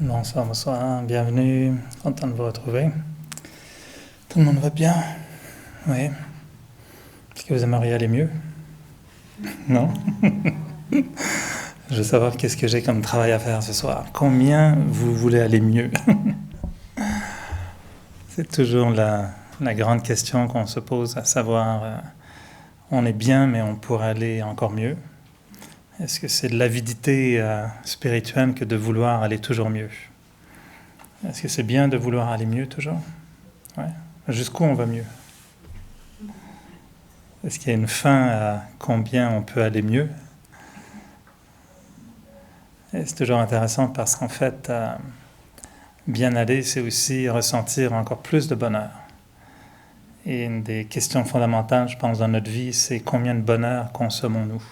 Bonsoir, bonsoir, bienvenue, content de vous retrouver. Tout le monde va bien? Oui. Est-ce que vous aimeriez aller mieux? Non? Je veux savoir qu'est-ce que j'ai comme travail à faire ce soir. Combien vous voulez aller mieux? C'est toujours la grande question qu'on se pose, à savoir, on est bien, mais on pourrait aller encore mieux. Est-ce que c'est de l'avidité spirituelle que de vouloir aller toujours mieux? Est-ce que c'est bien de vouloir aller mieux toujours? Ouais. Jusqu'où on va mieux? Est-ce qu'il y a une fin à combien on peut aller mieux? Et c'est toujours intéressant parce qu'en fait, bien aller, c'est aussi ressentir encore plus de bonheur. Et une des questions fondamentales, je pense, dans notre vie, c'est combien de bonheur consommons-nous?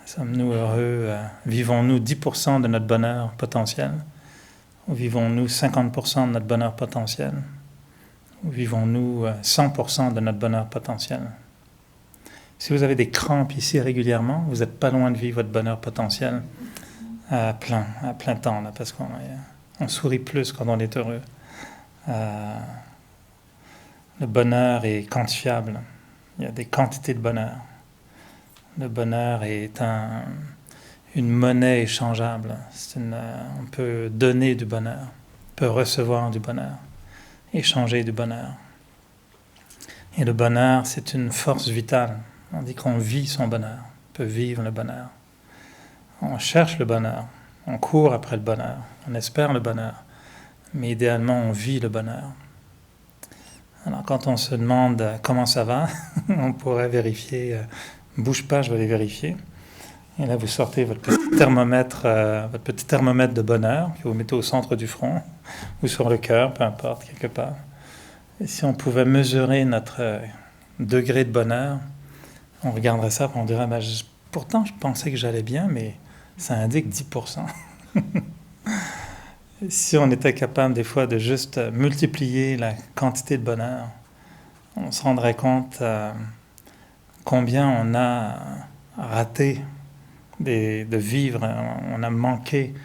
Sommes-nous heureux? Vivons-nous 10% de notre bonheur potentiel? Ou vivons-nous 50% de notre bonheur potentiel? Ou vivons-nous 100% de notre bonheur potentiel? Si vous avez des crampes ici régulièrement, vous n'êtes pas loin de vivre votre bonheur potentiel à plein temps, là, parce qu'on sourit plus quand on est heureux. Le bonheur est quantifiable. Il y a des quantités de bonheur. Le bonheur est une monnaie échangeable. On peut donner du bonheur, on peut recevoir du bonheur, échanger du bonheur. Et le bonheur, c'est une force vitale. On dit qu'on vit son bonheur, on peut vivre le bonheur. On cherche le bonheur, on court après le bonheur, on espère le bonheur, mais idéalement on vit le bonheur. Alors quand on se demande comment ça va, on pourrait vérifier, bouge pas, je vais aller vérifier. Et là vous sortez votre petit thermomètre de bonheur que vous mettez au centre du front ou sur le cœur, peu importe, quelque part. Et si on pouvait mesurer notre degré de bonheur, on regarderait ça et on dirait, pourtant je pensais que j'allais bien, mais ça indique 10%. Si on était capable des fois de juste multiplier la quantité de bonheur, on se rendrait compte combien on a raté de vivre, on a manqué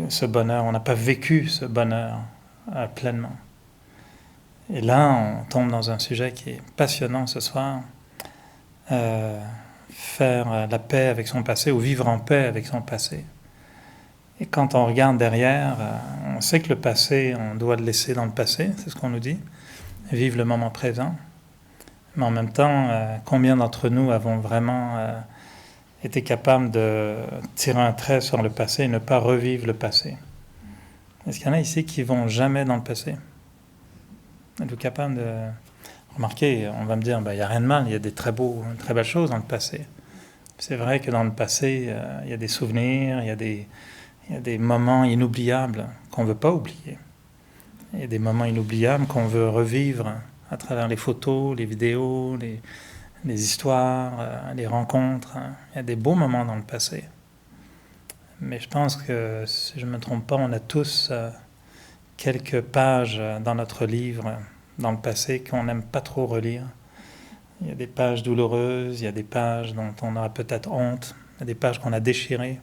ce bonheur, on n'a pas vécu ce bonheur pleinement. Et là, on tombe dans un sujet qui est passionnant ce soir, faire la paix avec son passé ou vivre en paix avec son passé. Et quand on regarde derrière, on sait que le passé, on doit le laisser dans le passé, c'est ce qu'on nous dit, vivre le moment présent. Mais en même temps, combien d'entre nous avons vraiment été capables de tirer un trait sur le passé et ne pas revivre le passé? Est-ce qu'il y en a ici qui ne vont jamais dans le passé? Êtes-vous capable de remarquer? On va me dire, il n'y a rien de mal, il y a des très belles choses dans le passé. C'est vrai que dans le passé, il y a des souvenirs, il y a des moments inoubliables qu'on ne veut pas oublier. Il y a des moments inoubliables qu'on veut revivre à travers les photos, les vidéos, les histoires, les rencontres. Il y a des beaux moments dans le passé. Mais je pense que, si je ne me trompe pas, on a tous quelques pages dans notre livre, dans le passé, qu'on n'aime pas trop relire. Il y a des pages douloureuses, il y a des pages dont on aura peut-être honte, il y a des pages qu'on a déchirées,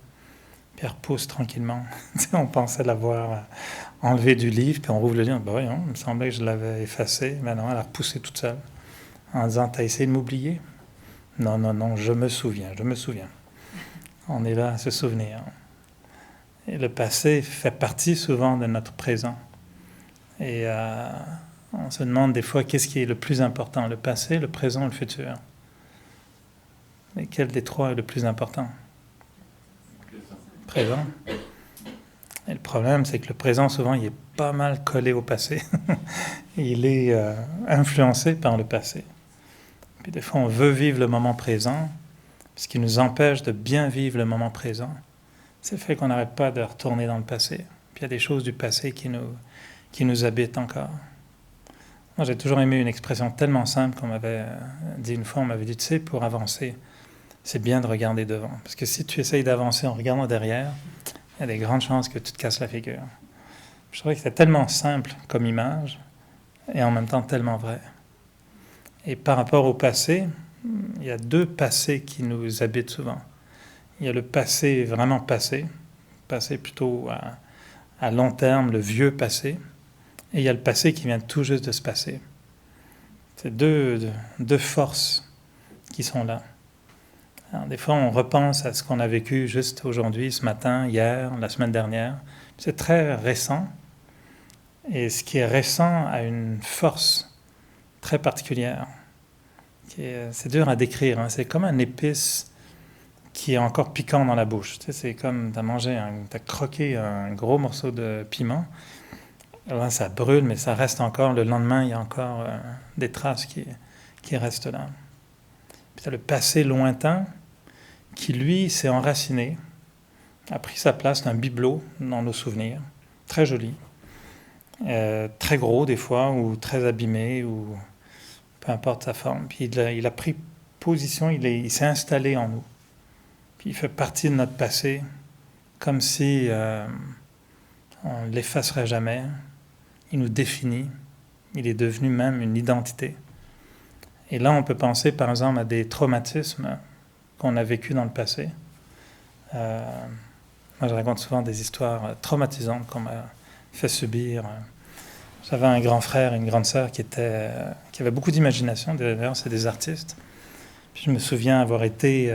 puis elle repousse tranquillement. On pensait l'avoir enlevée du livre, puis on rouvre le livre, voyons, il me semblait que je l'avais effacée, mais non, elle a repoussé toute seule, en disant, t'as essayé de m'oublier? Non, je me souviens. On est là à se souvenir. Et le passé fait partie souvent de notre présent. Et on se demande des fois qu'est-ce qui est le plus important, le passé, le présent ou le futur? Et quel des trois est le plus important? Présent. Et le problème, c'est que le présent, souvent, il est pas mal collé au passé. Il est influencé par le passé. Puis des fois, on veut vivre le moment présent, ce qui nous empêche de bien vivre le moment présent. C'est le fait qu'on n'arrête pas de retourner dans le passé. Puis il y a des choses du passé qui nous habitent encore. Moi, j'ai toujours aimé une expression tellement simple qu'on m'avait dit une fois, on m'avait dit, tu sais, pour avancer, c'est bien de regarder devant. Parce que si tu essayes d'avancer en regardant derrière, il y a des grandes chances que tu te casses la figure. Je trouvais que c'était tellement simple comme image, et en même temps tellement vrai. Et par rapport au passé, il y a deux passés qui nous habitent souvent. Il y a le passé vraiment passé plutôt à long terme, le vieux passé, et il y a le passé qui vient tout juste de se passer. C'est deux forces qui sont là. Alors, des fois, on repense à ce qu'on a vécu juste aujourd'hui, ce matin, hier, la semaine dernière. C'est très récent, et ce qui est récent a une force très particulière. C'est dur à décrire, hein. C'est comme un épice qui est encore piquant dans la bouche. Tu sais, c'est comme t'as croqué un gros morceau de piment. Là, ça brûle, mais ça reste encore. Le lendemain, il y a encore des traces qui restent là. Puis t'as le passé lointain qui, lui, s'est enraciné, a pris sa place d'un bibelot dans nos souvenirs. Très joli. Très gros, des fois, ou très abîmé, ou peu importe sa forme. Puis il a pris position, il s'est installé en nous. Puis il fait partie de notre passé, comme si on ne l'effacerait jamais. Il nous définit. Il est devenu même une identité. Et là, on peut penser, par exemple, à des traumatismes qu'on a vécus dans le passé. Moi, je raconte souvent des histoires traumatisantes qu'on m'a fait subir. J'avais un grand frère et une grande sœur qui avaient beaucoup d'imagination. D'ailleurs, c'est des artistes. Puis je me souviens avoir été...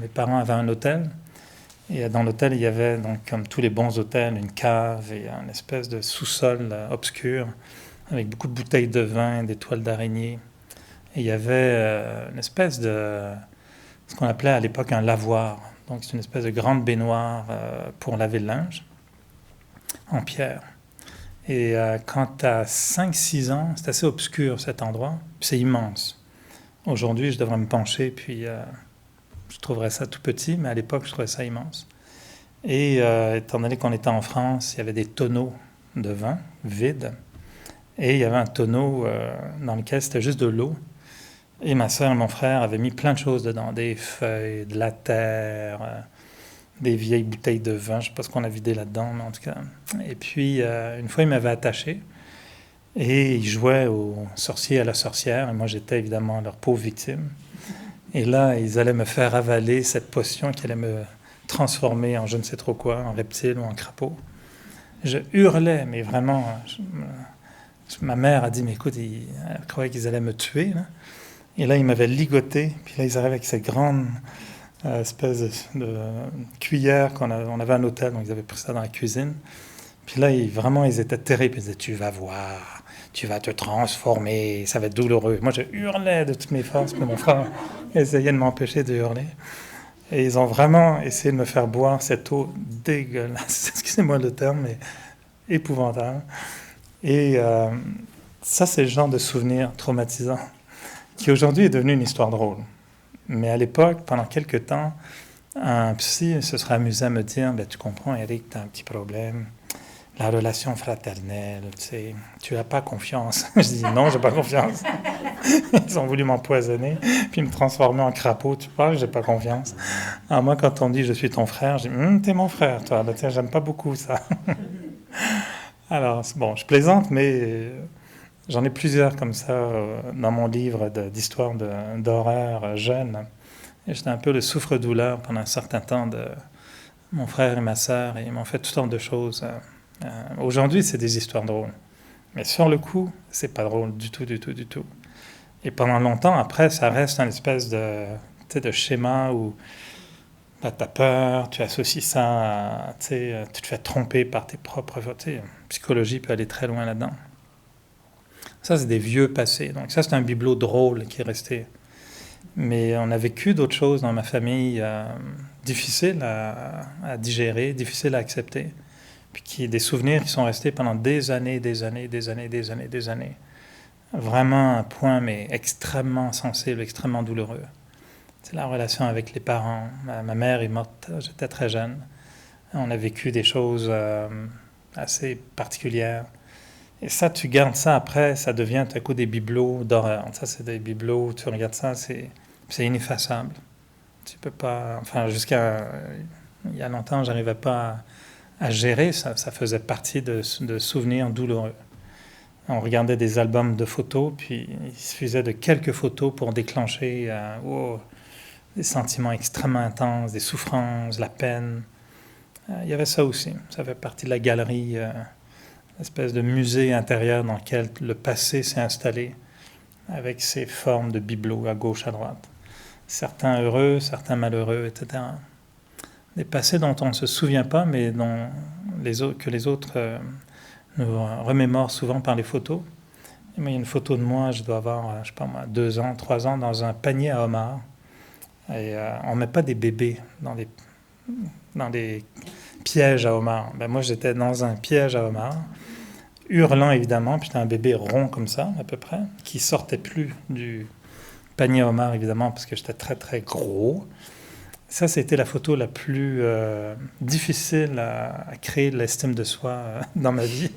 mes parents avaient un hôtel. Et dans l'hôtel, il y avait, donc, comme tous les bons hôtels, une cave et une espèce de sous-sol obscur avec beaucoup de bouteilles de vin, des toiles d'araignée. Et il y avait une espèce de... ce qu'on appelait à l'époque un lavoir. Donc c'est une espèce de grande baignoire pour laver le linge en pierre. Et quand tu as 5-6 ans, c'est assez obscur cet endroit, puis c'est immense. Aujourd'hui, je devrais me pencher, puis je trouverais ça tout petit, mais à l'époque, je trouvais ça immense. Et étant donné qu'on était en France, il y avait des tonneaux de vin vides, et il y avait un tonneau dans lequel c'était juste de l'eau. Et ma sœur et mon frère avaient mis plein de choses dedans, des feuilles, de la terre, des vieilles bouteilles de vin, je ne sais pas ce qu'on a vidé là-dedans, mais en tout cas. Et puis, une fois, ils m'avaient attaché, et ils jouaient au sorcier et à la sorcière, et moi, j'étais évidemment leur pauvre victime. Et là, ils allaient me faire avaler cette potion qui allait me transformer en je ne sais trop quoi, en reptile ou en crapaud. Je hurlais, mais vraiment, ma mère a dit, mais écoute, elle croyait qu'ils allaient me tuer, là. Et là, ils m'avaient ligoté, puis là, ils arrivaient avec ces grandes espèces de cuillères on avait un hôtel, donc ils avaient pris ça dans la cuisine. Puis là, ils étaient terribles. Ils disaient, tu vas voir, tu vas te transformer, ça va être douloureux. Moi, je hurlais de toutes mes forces, mais mon frère essayait de m'empêcher de hurler. Et ils ont vraiment essayé de me faire boire cette eau dégueulasse, excusez-moi le terme, mais épouvantable. Et ça, c'est le genre de souvenir traumatisant qui aujourd'hui est devenu une histoire drôle. Mais à l'époque, pendant quelques temps, un psy se serait amusé à me dire, tu comprends, Eric, tu as un petit problème. La relation fraternelle, tu n'as pas confiance. Je dis non, je n'ai pas confiance. Ils ont voulu m'empoisonner, puis me transformer en crapaud. Tu parles, je n'ai pas confiance. Alors moi, quand on dit je suis ton frère, je dis t'es mon frère, toi. J'aime pas beaucoup ça. Alors, bon, je plaisante, mais j'en ai plusieurs comme ça dans mon livre d'histoire d'horreur jeune. Et j'étais un peu le souffre-douleur pendant un certain temps de mon frère et ma sœur, et ils m'ont fait toutes sortes de choses. Aujourd'hui, c'est des histoires drôles. Mais sur le coup, c'est pas drôle du tout, du tout, du tout. Et pendant longtemps, après, ça reste un espèce de schéma où tu as peur, tu associes ça à, tu te fais tromper par tes propres... Psychologie peut aller très loin là-dedans. Ça, c'est des vieux passés. Donc ça, c'est un bibelot drôle qui est resté. Mais on a vécu d'autres choses dans ma famille difficiles à digérer, difficiles à accepter. Puis des souvenirs qui sont restés pendant des années. Vraiment un point, mais extrêmement sensible, extrêmement douloureux. C'est la relation avec les parents. Ma mère est morte, j'étais très jeune. On a vécu des choses assez particulières. Et ça, tu gardes ça après, ça devient tout à coup des bibelots d'horreur. Ça, c'est des bibelots, tu regardes ça, c'est ineffaçable. Tu peux pas... Enfin, jusqu'à... il y a longtemps, j'arrivais pas à gérer ça. Ça faisait partie de souvenirs douloureux. On regardait des albums de photos, puis il suffisait de quelques photos pour déclencher des sentiments extrêmement intenses, des souffrances, la peine. il y avait ça aussi. Ça fait partie de la galerie, espèce de musée intérieur dans lequel le passé s'est installé avec ses formes de bibelots à gauche, à droite. Certains heureux, certains malheureux, etc. Des passés dont on ne se souvient pas, mais que les autres nous remémorent souvent par les photos. Et moi, il y a une photo de moi, je dois avoir, je sais pas moi, 2 ans, 3 ans, dans un panier à homards. Et on ne met pas des bébés dans des pièges à homards. Ben, moi, j'étais dans un piège à homards, hurlant évidemment, puis j'étais un bébé rond comme ça, à peu près, qui sortait plus du panier à homards, évidemment, parce que j'étais très, très gros. Ça, c'était la photo la plus difficile à créer de l'estime de soi dans ma vie.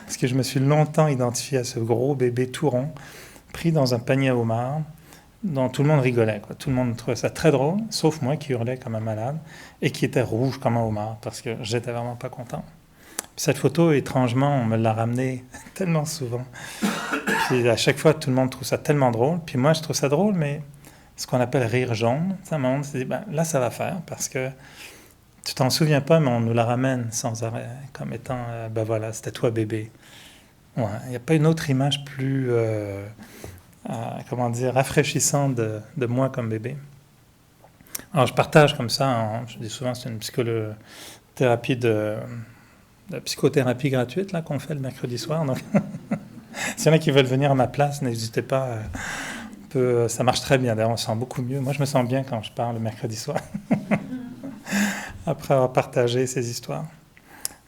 Parce que je me suis longtemps identifié à ce gros bébé tout rond, pris dans un panier à homards, dont tout le monde rigolait, quoi. Tout le monde trouvait ça très drôle, sauf moi qui hurlais comme un malade et qui était rouge comme un homard, parce que j'étais vraiment pas content. Puis cette photo, étrangement, on me l'a ramenée tellement souvent. Puis à chaque fois, tout le monde trouve ça tellement drôle. Puis moi, je trouve ça drôle, mais ce qu'on appelle rire jaune, ça m'a dit, ben, là, ça va faire, parce que tu t'en souviens pas, mais on nous la ramène sans arrêt, comme étant, ben voilà, c'était toi bébé. Ouais, il n'y a pas une autre image plus, comment dire, rafraîchissante de moi comme bébé. Alors je partage comme ça, je dis souvent, c'est une psychothérapie de psychothérapie gratuite là, qu'on fait le mercredi soir. Donc, s'il y en a qui veulent venir à ma place, n'hésitez pas. Ça marche très bien, d'ailleurs on se sent beaucoup mieux. Moi je me sens bien quand je parle le mercredi soir, après avoir partagé ces histoires.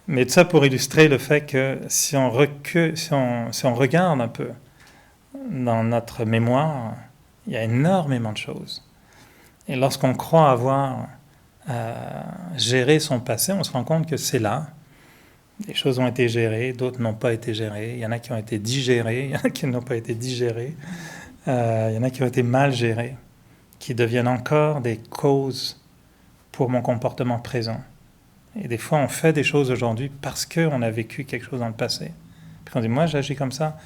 Mais tout ça pour illustrer le fait que si on regarde un peu dans notre mémoire, il y a énormément de choses. Et lorsqu'on croit avoir géré son passé, on se rend compte que c'est là. Des choses ont été gérées, d'autres n'ont pas été gérées. Il y en a qui ont été digérées, il y en a qui n'ont pas été digérées. Il y en a qui ont été mal gérées, qui deviennent encore des causes pour mon comportement présent. Et des fois, on fait des choses aujourd'hui parce qu'on a vécu quelque chose dans le passé. Puis on dit, moi, j'agis comme ça.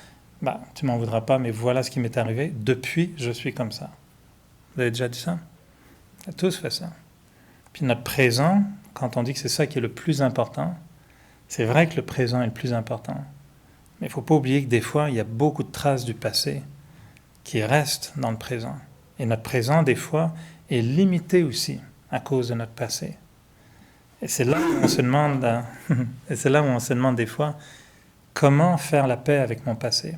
Bah, tu m'en voudras pas, mais voilà ce qui m'est arrivé. Depuis, je suis comme ça. Vous avez déjà dit ça? On a tous fait ça. Puis notre présent, quand on dit que c'est ça qui est le plus important, c'est vrai que le présent est le plus important. Mais il ne faut pas oublier que des fois, il y a beaucoup de traces du passé qui restent dans le présent. Et notre présent, des fois, est limité aussi à cause de notre passé. Et c'est là où on se demande des fois, comment faire la paix avec mon passé?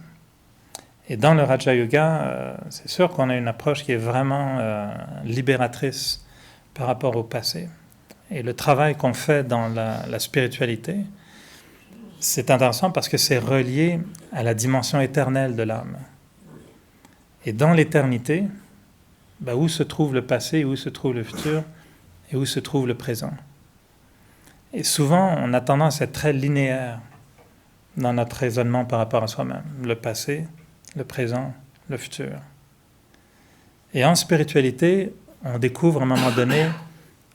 Et dans le Raja Yoga, c'est sûr qu'on a une approche qui est vraiment libératrice par rapport au passé. Et le travail qu'on fait dans la spiritualité, c'est intéressant parce que c'est relié à la dimension éternelle de l'âme. Et dans l'éternité, où se trouve le passé, où se trouve le futur, et où se trouve le présent. Et souvent, on a tendance à être très linéaire dans notre raisonnement par rapport à soi-même. Le passé, le présent, le futur. Et en spiritualité, on découvre à un moment donné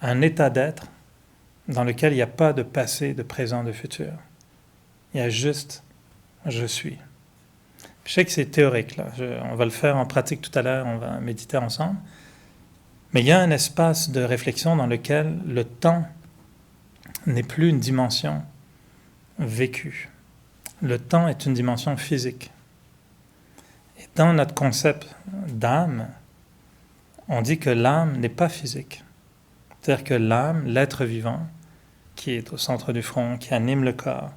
un état d'être dans lequel il n'y a pas de passé, de présent, de futur. Il y a juste « je suis ». Je sais que c'est théorique, là. On va le faire en pratique tout à l'heure, on va méditer ensemble. Mais il y a un espace de réflexion dans lequel le temps n'est plus une dimension vécue. Le temps est une dimension physique. Et dans notre concept d'âme, on dit que l'âme n'est pas physique. C'est-à-dire que l'âme, l'être vivant, qui est au centre du front, qui anime le corps,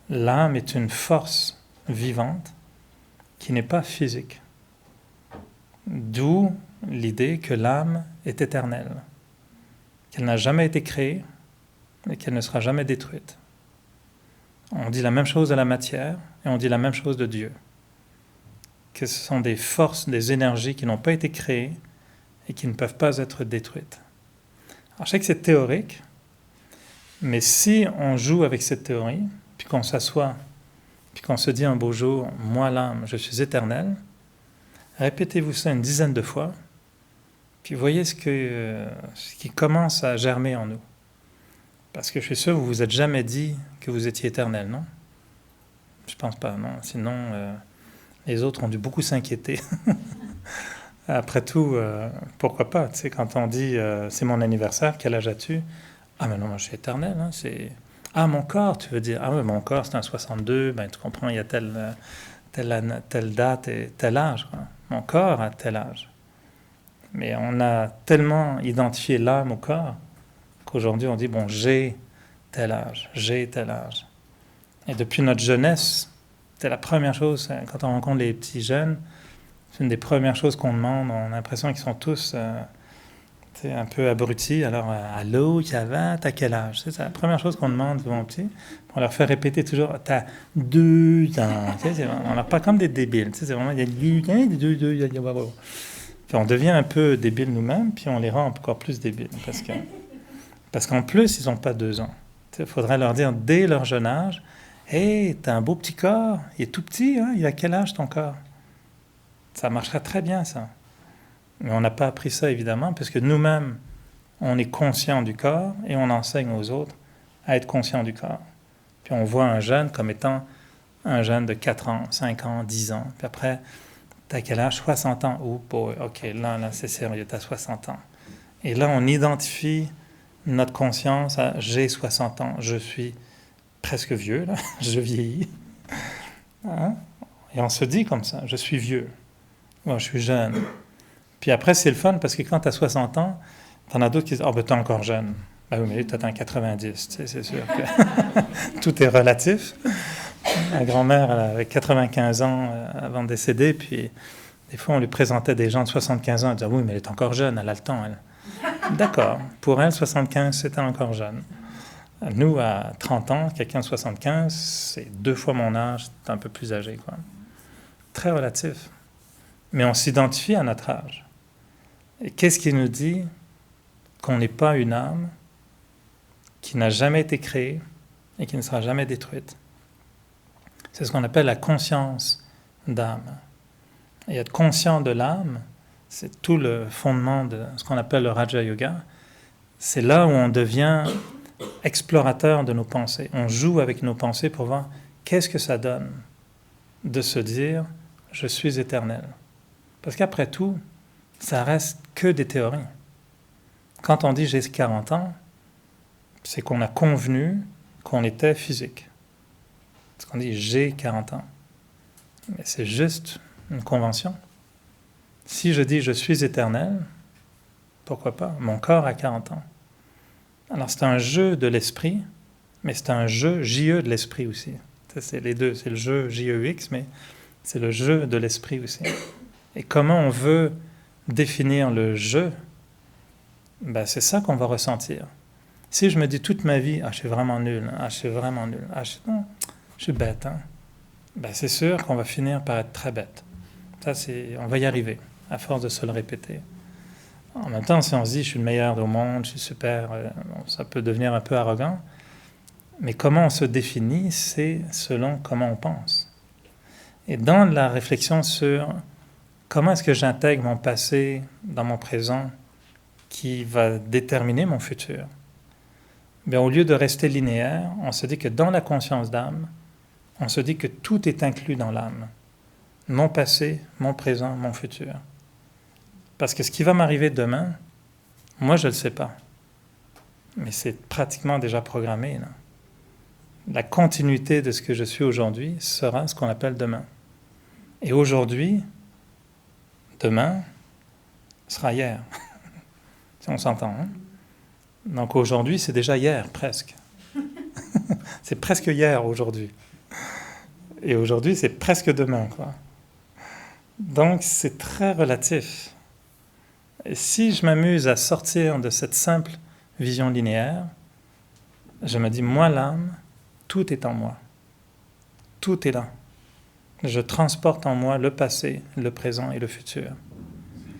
l'âme est une force vivante qui n'est pas physique. D'où l'idée que l'âme est éternelle, qu'elle n'a jamais été créée et qu'elle ne sera jamais détruite. On dit la même chose de la matière et on dit la même chose de Dieu. Que ce sont des forces, des énergies qui n'ont pas été créées et qui ne peuvent pas être détruites. Alors je sais que c'est théorique, mais si on joue avec cette théorie, puis qu'on s'assoit, puis qu'on se dit un beau jour, moi l'âme, je suis éternel, répétez-vous ça une dizaine de fois, puis voyez ce qui commence à germer en nous. Parce que je suis sûr que vous ne vous êtes jamais dit que vous étiez éternel, non? Je ne pense pas, non. Sinon, les autres ont dû beaucoup s'inquiéter. Après tout, pourquoi pas? Tu sais, quand on dit c'est mon anniversaire, quel âge as-tu? Ah, mais non, moi je suis éternel. Hein, c'est... Ah, mon corps, tu veux dire. Ah, oui, mon corps, c'est un 62. Ben, tu comprends, il y a telle date et tel âge. Quoi. Mon corps a tel âge. Mais on a tellement identifié l'âme au corps qu'aujourd'hui on dit, bon, j'ai tel âge, j'ai tel âge. Et depuis notre jeunesse, c'est la première chose, quand on rencontre les petits jeunes, c'est une des premières choses qu'on demande. On a l'impression qu'ils sont tous un peu abrutis. Alors, allô, ça va, t'as quel âge? C'est la première chose qu'on demande aux petits. On leur fait répéter toujours, t'as 2 ans. On leur parle comme des débiles. C'est vraiment, il y a 2, puis on devient un peu débile nous-mêmes, puis on les rend encore plus débiles. Parce qu'en plus, ils n'ont pas 2 ans. Il faudrait leur dire dès leur jeune âge, hey, t'as un beau petit corps, il est tout petit, hein? Il a quel âge ton corps? Ça marcherait très bien, ça. Mais on n'a pas appris ça, évidemment, parce que nous-mêmes, on est conscient du corps et on enseigne aux autres à être conscient du corps. Puis on voit un jeune comme étant un jeune de 4 ans, 5 ans, 10 ans. Puis après, t'as quel âge? 60 ans. Oh boy, ok, là, c'est sérieux, t'as 60 ans. Et là, on identifie notre conscience à j'ai 60 ans, je suis presque vieux, là, je vieillis. Hein? Et on se dit comme ça, je suis vieux, moi, je suis jeune. Puis après, c'est le fun parce que quand tu as 60 ans, t'en as d'autres qui disent « Ah, ben t'es encore jeune. » Ben oui, mais tu atteins 90, tu sais, c'est sûr que tout est relatif. Ma grand-mère, elle avait 95 ans avant de décéder, puis des fois, on lui présentait des gens de 75 ans, elle disait « Oui, mais elle est encore jeune, elle a le temps, elle. » D'accord, pour elle, 75, c'était encore jeune. Nous, à 30 ans, quelqu'un de 75, c'est 2 fois mon âge, c'est un peu plus âgé, quoi. Très relatif. Mais on s'identifie à notre âge. Et qu'est-ce qui nous dit qu'on n'est pas une âme qui n'a jamais été créée et qui ne sera jamais détruite? C'est ce qu'on appelle la conscience d'âme. Et être conscient de l'âme, c'est tout le fondement de ce qu'on appelle le Raja Yoga. C'est là où on devient explorateur de nos pensées. On joue avec nos pensées pour voir qu'est-ce que ça donne de se dire « je suis éternel ». Parce qu'après tout, ça reste que des théories. Quand on dit « j'ai 40 ans », c'est qu'on a convenu qu'on était physique. Parce qu'on dit « j'ai 40 ans ». Mais c'est juste une convention. Si je dis « je suis éternel », pourquoi pas? Mon corps a 40 ans. Alors c'est un jeu de l'esprit, mais c'est un jeu JE de l'esprit aussi. C'est les deux, c'est le jeu JEX, mais c'est le jeu de l'esprit aussi. Et comment on veut définir le jeu, ben c'est ça qu'on va ressentir. Si je me dis toute ma vie, je suis vraiment nul, je suis vraiment nul, je suis bête, hein? Ben c'est sûr qu'on va finir par être très bête. Ça, on va y arriver, à force de se le répéter. En même temps, si on se dit, je suis le meilleur au monde, je suis super, ça peut devenir un peu arrogant. Mais comment on se définit, c'est selon comment on pense. Et dans la réflexion sur comment est-ce que j'intègre mon passé dans mon présent qui va déterminer mon futur, bien, au lieu de rester linéaire, on se dit que dans la conscience d'âme, on se dit que tout est inclus dans l'âme. Mon passé, mon présent, mon futur. Parce que ce qui va m'arriver demain, moi, je ne le sais pas. Mais c'est pratiquement déjà programmé, là. La continuité de ce que je suis aujourd'hui sera ce qu'on appelle demain. Et aujourd'hui, demain, sera hier. Si on s'entend, hein? Donc aujourd'hui, c'est déjà hier, presque. C'est presque hier, aujourd'hui. Et aujourd'hui, c'est presque demain, quoi. Donc, c'est très relatif. Et si je m'amuse à sortir de cette simple vision linéaire, je me dis, moi, l'âme, tout est en moi. Tout est là. Je transporte en moi le passé, le présent et le futur.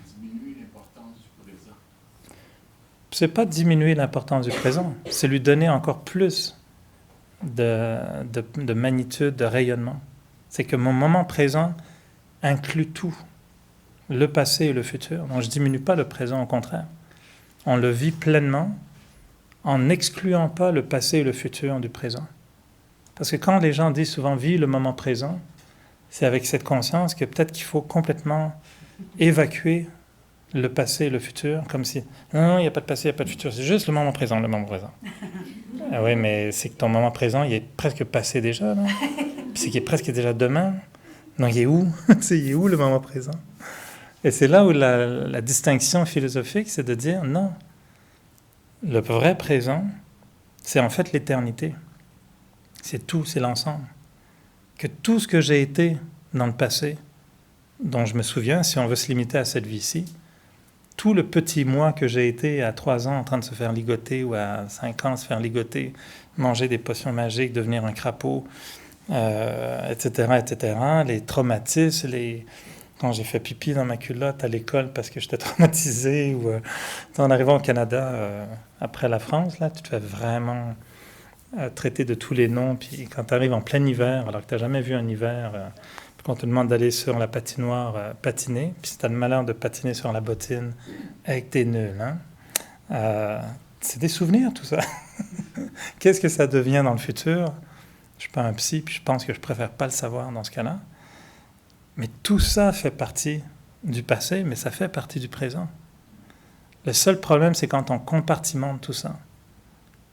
C'est diminuer l'importance du présent. C'est pas diminuer l'importance du présent, c'est lui donner encore plus de magnitude, de rayonnement. C'est que mon moment présent inclut tout, le passé et le futur. Donc je ne diminue pas le présent, au contraire. On le vit pleinement en n'excluant pas le passé et le futur du présent. Parce que quand les gens disent souvent « vis le moment présent », c'est avec cette conscience que peut-être qu'il faut complètement évacuer le passé et le futur, comme si, non, il n'y a pas de passé, il n'y a pas de futur, c'est juste le moment présent, le moment présent. Ah oui, mais c'est que ton moment présent, il est presque passé déjà, là. Puis c'est qu'il est presque déjà demain. Non, il est où? Il est où le moment présent? Et c'est là où la distinction philosophique, c'est de dire, non, le vrai présent, c'est en fait l'éternité. C'est tout, c'est l'ensemble. Que tout ce que j'ai été dans le passé, dont je me souviens, si on veut se limiter à cette vie-ci, tout le petit moi que j'ai été à 3 ans en train de se faire ligoter, ou à 5 ans se faire ligoter, manger des potions magiques, devenir un crapaud, etc., etc., les traumatismes, quand j'ai fait pipi dans ma culotte à l'école parce que j'étais traumatisé, ou en arrivant au Canada après la France, là, tu te fais vraiment traiter de tous les noms, puis quand tu arrives en plein hiver, alors que tu n'as jamais vu un hiver, puis qu'on te demande d'aller sur la patinoire patiner, puis si tu as le malheur de patiner sur la bottine avec tes nœuds, c'est des souvenirs tout ça. Qu'est-ce que ça devient dans le futur? Je ne suis pas un psy, puis je pense que je préfère pas le savoir dans ce cas-là. Mais tout ça fait partie du passé, mais ça fait partie du présent. Le seul problème, c'est quand on compartimente tout ça,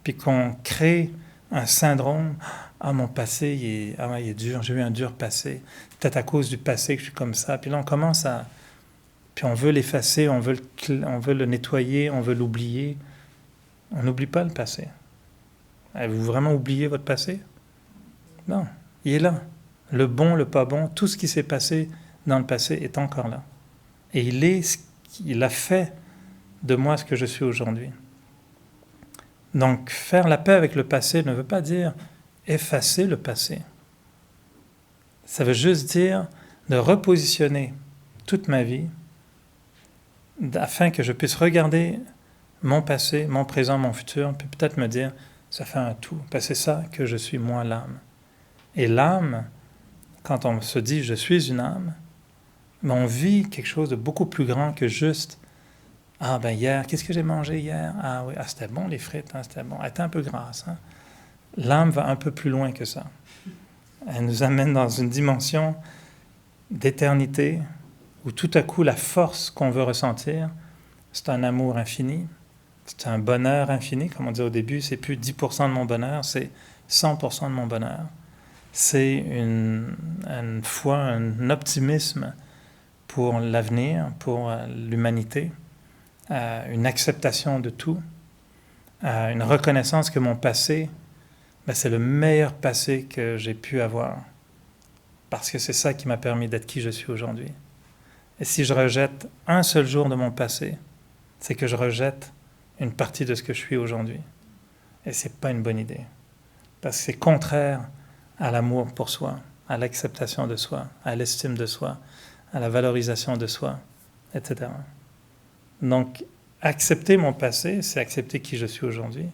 puis qu'on crée un syndrome. Ah, mon passé, il est dur, j'ai eu un dur passé. Peut-être à cause du passé que je suis comme ça. Puis là, on commence à... Puis on veut l'effacer, on veut le nettoyer, on veut l'oublier. On n'oublie pas le passé. Avez-vous vraiment oublié votre passé? Non, il est là. Le bon, le pas bon, tout ce qui s'est passé dans le passé est encore là. Et il a fait de moi ce que je suis aujourd'hui. Donc, faire la paix avec le passé ne veut pas dire effacer le passé. Ça veut juste dire de repositionner toute ma vie afin que je puisse regarder mon passé, mon présent, mon futur, puis peut-être me dire, ça fait un tout. Parce que c'est ça que je suis, moi, l'âme. Et l'âme, quand on se dit « je suis une âme », on vit quelque chose de beaucoup plus grand que juste « ah ben hier, qu'est-ce que j'ai mangé hier? Ah oui, c'était bon les frites, c'était bon, elle était un peu grasse. » L'âme va un peu plus loin que ça. Elle nous amène dans une dimension d'éternité où tout à coup la force qu'on veut ressentir, c'est un amour infini, c'est un bonheur infini, comme on dit au début, c'est plus 10% de mon bonheur, c'est 100% de mon bonheur. C'est une foi, un optimisme pour l'avenir, pour l'humanité, une acceptation de tout, une reconnaissance que mon passé, c'est le meilleur passé que j'ai pu avoir, parce que c'est ça qui m'a permis d'être qui je suis aujourd'hui. Et si je rejette un seul jour de mon passé, c'est que je rejette une partie de ce que je suis aujourd'hui. Et c'est pas une bonne idée, parce que c'est contraire à l'amour pour soi, à l'acceptation de soi, à l'estime de soi, à la valorisation de soi, etc. Donc, accepter mon passé, c'est accepter qui je suis aujourd'hui.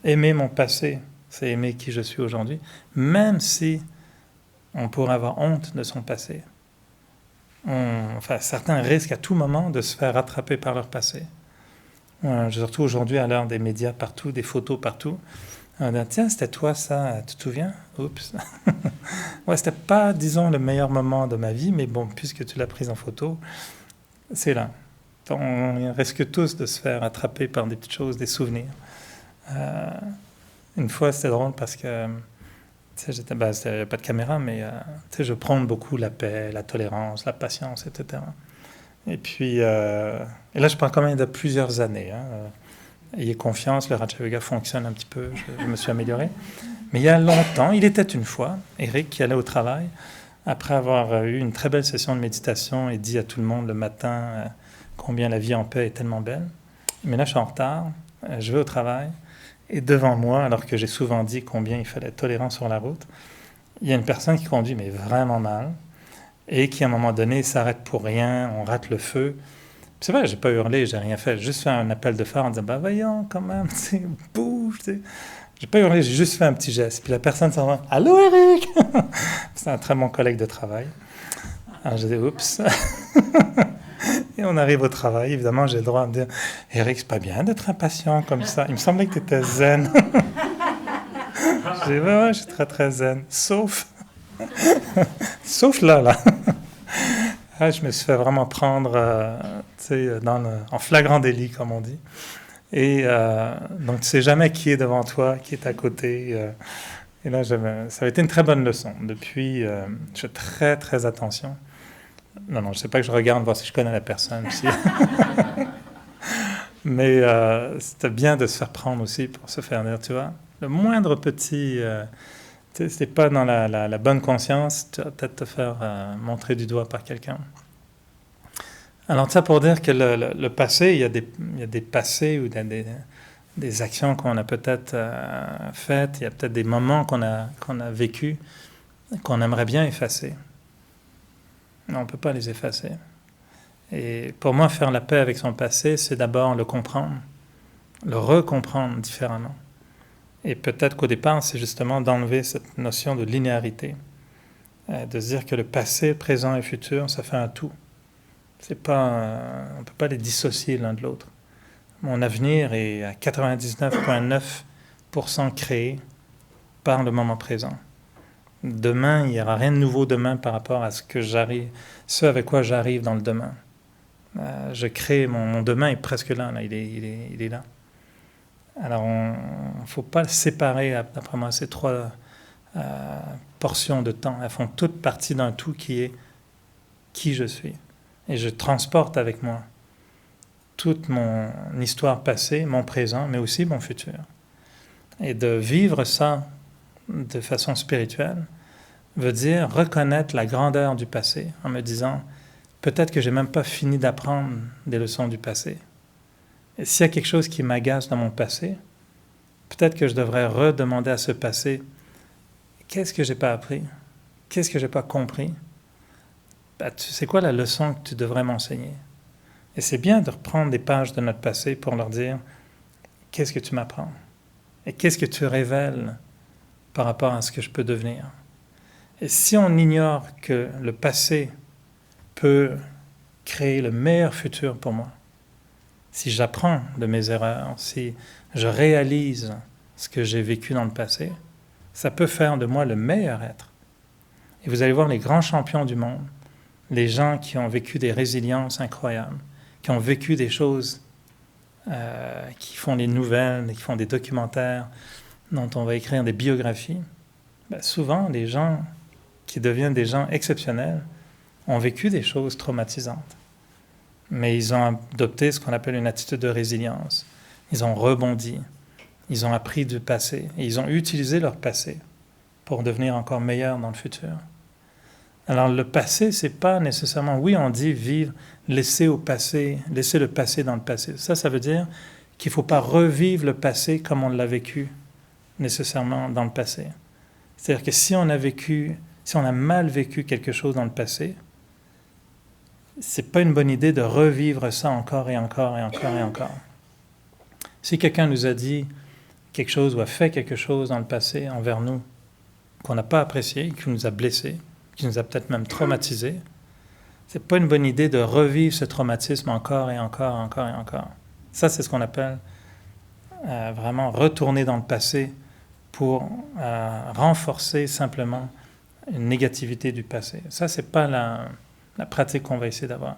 Aimer mon passé, c'est aimer qui je suis aujourd'hui, même si on pourrait avoir honte de son passé. Certains risquent à tout moment de se faire rattraper par leur passé. Surtout aujourd'hui, à l'heure des médias partout, des photos partout. On dit, tiens, c'était toi ça, tu te souviens? Oups. Ouais, c'était pas, disons, le meilleur moment de ma vie, mais bon, puisque tu l'as prise en photo, c'est là. On risque tous de se faire attraper par des petites choses, des souvenirs. Une fois, c'était drôle parce que, tu sais, il n'y avait pas de caméra, mais tu sais, je prône beaucoup la paix, la tolérance, la patience, etc. Et puis, et là, je parle quand même de plusieurs années. Ayez confiance, le Raja Yoga fonctionne un petit peu, je me suis amélioré. Mais il y a longtemps, il était une fois, Eric qui allait au travail, après avoir eu une très belle session de méditation et dit à tout le monde le matin combien la vie en paix est tellement belle. Mais là, je suis en retard, je vais au travail, et devant moi, alors que j'ai souvent dit combien il fallait être tolérant sur la route, il y a une personne qui conduit mais vraiment mal, et qui à un moment donné s'arrête pour rien, on rate le feu. C'est vrai, j'ai pas hurlé, j'ai rien fait. J'ai juste fait un appel de phare en disant, voyons, quand même, bouge, J'ai pas hurlé, j'ai juste fait un petit geste. Puis la personne s'en va, allô Eric! C'est un très bon collègue de travail. Alors je dis, oups. Et on arrive au travail, évidemment, j'ai le droit de me dire, Eric, c'est pas bien d'être impatient comme ça. Il me semblait que tu étais zen. Je dis, ouais, je suis très très zen. Sauf là. Ouais, je me suis fait vraiment prendre tu sais, en flagrant délit, comme on dit. Et donc, tu ne sais jamais qui est devant toi, qui est à côté. Et là, ça a été une très bonne leçon. Depuis, je fais très, très attention. Non, non, je ne sais pas que je regarde voir si je connais la personne aussi. Mais c'était bien de se faire prendre aussi pour se faire dire, tu vois. Le moindre petit... tu sais, si tu n'es pas dans la bonne conscience, tu vas peut-être te faire montrer du doigt par quelqu'un. Alors, ça pour dire que le passé, il y a des passés ou des actions qu'on a peut-être faites, il y a peut-être des moments qu'on a vécus, qu'on aimerait bien effacer. Mais on ne peut pas les effacer. Et pour moi, faire la paix avec son passé, c'est d'abord le comprendre, le recomprendre différemment. Et peut-être qu'au départ, c'est justement d'enlever cette notion de linéarité, de se dire que le passé, présent et futur, ça fait un tout. C'est pas, on ne peut pas les dissocier l'un de l'autre. Mon avenir est à 99,9% créé par le moment présent. Demain, il n'y aura rien de nouveau demain par rapport à ce avec quoi j'arrive dans le demain. Je crée, mon demain est presque là, il est là. Alors, il ne faut pas séparer, d'après moi, ces trois portions de temps. Elles font toutes partie d'un tout qui est qui je suis. Et je transporte avec moi toute mon histoire passée, mon présent, mais aussi mon futur. Et de vivre ça de façon spirituelle veut dire reconnaître la grandeur du passé en me disant peut-être que j'ai même pas fini d'apprendre des leçons du passé. Et s'il y a quelque chose qui m'agace dans mon passé, peut-être que je devrais redemander à ce passé qu'est-ce que j'ai pas appris? Qu'est-ce que j'ai pas compris? C'est quoi la leçon que tu devrais m'enseigner? Et c'est bien de reprendre des pages de notre passé pour leur dire qu'est-ce que tu m'apprends? Et qu'est-ce que tu révèles par rapport à ce que je peux devenir? Et si on ignore que le passé peut créer le meilleur futur pour moi, si j'apprends de mes erreurs, si je réalise ce que j'ai vécu dans le passé, ça peut faire de moi le meilleur être. Et vous allez voir les grands champions du monde, les gens qui ont vécu des résiliences incroyables, qui ont vécu des choses, qui font des nouvelles, qui font des documentaires, dont on va écrire des biographies. Souvent, les gens qui deviennent des gens exceptionnels ont vécu des choses traumatisantes. Mais ils ont adopté ce qu'on appelle une attitude de résilience. Ils ont rebondi, ils ont appris du passé, et ils ont utilisé leur passé pour devenir encore meilleurs dans le futur. Alors le passé, c'est pas nécessairement, oui on dit vivre, laisser le passé dans le passé. Ça veut dire qu'il ne faut pas revivre le passé comme on l'a vécu nécessairement dans le passé. C'est-à-dire que si on a mal vécu quelque chose dans le passé, c'est pas une bonne idée de revivre ça encore et encore et encore et encore. Si quelqu'un nous a dit quelque chose ou a fait quelque chose dans le passé envers nous qu'on n'a pas apprécié, qui nous a blessés, qui nous a peut-être même traumatisés, c'est pas une bonne idée de revivre ce traumatisme encore et encore, encore et encore. Ça, c'est ce qu'on appelle vraiment retourner dans le passé pour renforcer simplement une négativité du passé. Ça, c'est pas la pratique qu'on va essayer d'avoir.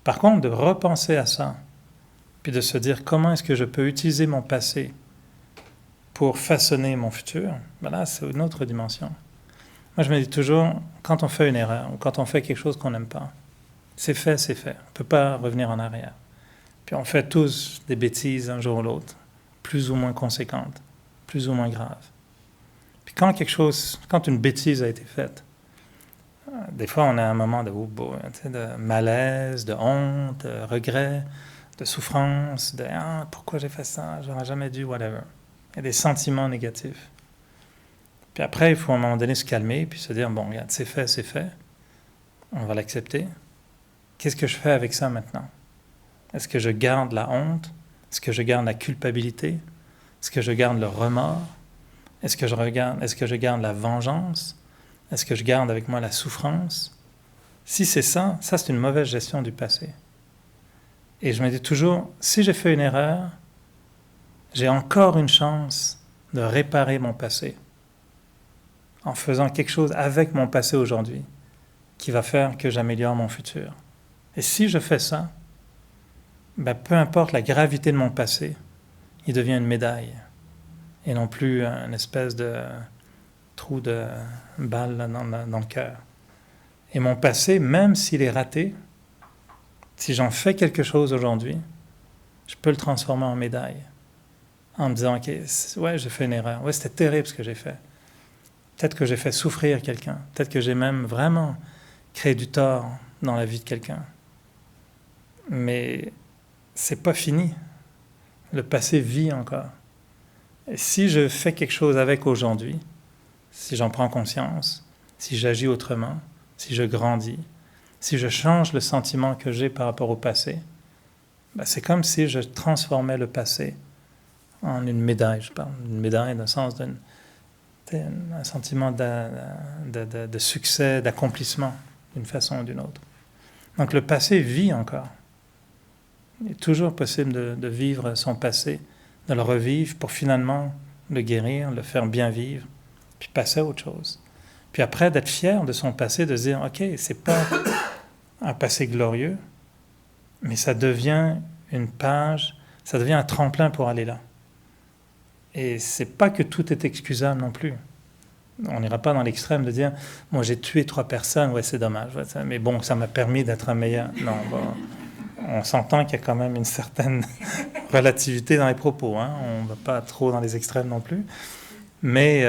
Par contre, de repenser à ça, puis de se dire comment est-ce que je peux utiliser mon passé pour façonner mon futur, là, c'est une autre dimension. Moi, je me dis toujours, quand on fait une erreur, ou quand on fait quelque chose qu'on n'aime pas, c'est fait, c'est fait. On ne peut pas revenir en arrière. Puis on fait tous des bêtises un jour ou l'autre, plus ou moins conséquentes, plus ou moins graves. Puis quand une bêtise a été faite, des fois on a un moment de malaise, de honte, de regret, de souffrance, de « pourquoi j'ai fait ça, j'aurais jamais dû, whatever ». Il y a des sentiments négatifs. Puis après, il faut à un moment donné se calmer, puis se dire, bon, regarde, c'est fait, on va l'accepter. Qu'est-ce que je fais avec ça maintenant? Est-ce que je garde la honte? Est-ce que je garde la culpabilité? Est-ce que je garde le remords? Est-ce que je garde la vengeance? Est-ce que je garde avec moi la souffrance? Si c'est ça c'est une mauvaise gestion du passé. Et je me dis toujours, si j'ai fait une erreur, j'ai encore une chance de réparer mon passé en faisant quelque chose avec mon passé aujourd'hui qui va faire que j'améliore mon futur. Et si je fais ça, ben, peu importe la gravité de mon passé, il devient une médaille et non plus une espèce de trou de balle dans le cœur. Et mon passé, même s'il est raté, si j'en fais quelque chose aujourd'hui, je peux le transformer en médaille. En me disant, OK, ouais, j'ai fait une erreur. Ouais, c'était terrible ce que j'ai fait. Peut-être que j'ai fait souffrir quelqu'un. Peut-être que j'ai même vraiment créé du tort dans la vie de quelqu'un. Mais c'est pas fini. Le passé vit encore. Et si je fais quelque chose avec aujourd'hui, si j'en prends conscience, si j'agis autrement, si je grandis, si je change le sentiment que j'ai par rapport au passé, ben c'est comme si je transformais le passé en une médaille. Je parle d'une médaille dans le sens d'un sentiment de succès, d'accomplissement, d'une façon ou d'une autre. Donc le passé vit encore. Il est toujours possible de vivre son passé, de le revivre pour finalement le guérir, le faire bien vivre, puis passer à autre chose. Puis après, d'être fier de son passé, de se dire, OK, c'est pas un passé glorieux, mais ça devient une page, ça devient un tremplin pour aller là. Et c'est pas que tout est excusable non plus. On n'ira pas dans l'extrême de dire, moi j'ai tué 3 personnes, ouais c'est dommage, ouais, mais bon, ça m'a permis d'être un meilleur. Non, bon, on s'entend qu'il y a quand même une certaine relativité dans les propos, hein. On ne va pas trop dans les extrêmes non plus. Mais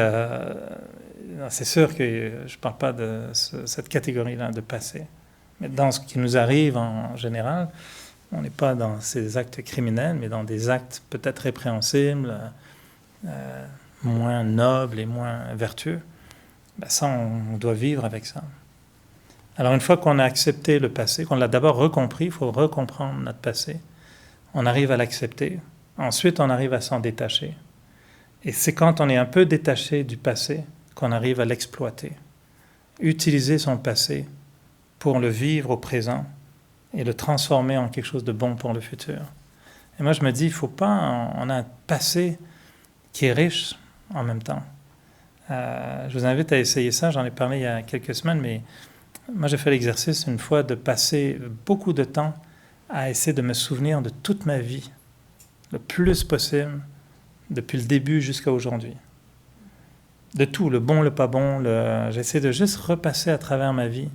c'est sûr que je ne parle pas de cette catégorie-là de passé. Mais dans ce qui nous arrive en général, on n'est pas dans ces actes criminels, mais dans des actes peut-être répréhensibles, moins nobles et moins vertueux. Ben ça, on doit vivre avec ça. Alors une fois qu'on a accepté le passé, qu'on l'a d'abord recompris, il faut recomprendre notre passé, on arrive à l'accepter. Ensuite, on arrive à s'en détacher. Et c'est quand on est un peu détaché du passé qu'on arrive à l'exploiter. Utiliser son passé pour le vivre au présent et le transformer en quelque chose de bon pour le futur. Et moi, je me dis, il ne faut pas... On a un passé qui est riche en même temps. Je vous invite à essayer ça. J'en ai parlé il y a quelques semaines, mais moi, j'ai fait l'exercice une fois de passer beaucoup de temps à essayer de me souvenir de toute ma vie, le plus possible, depuis le début jusqu'à aujourd'hui. De tout, le bon, le pas bon. J'essaie de juste repasser à travers ma vie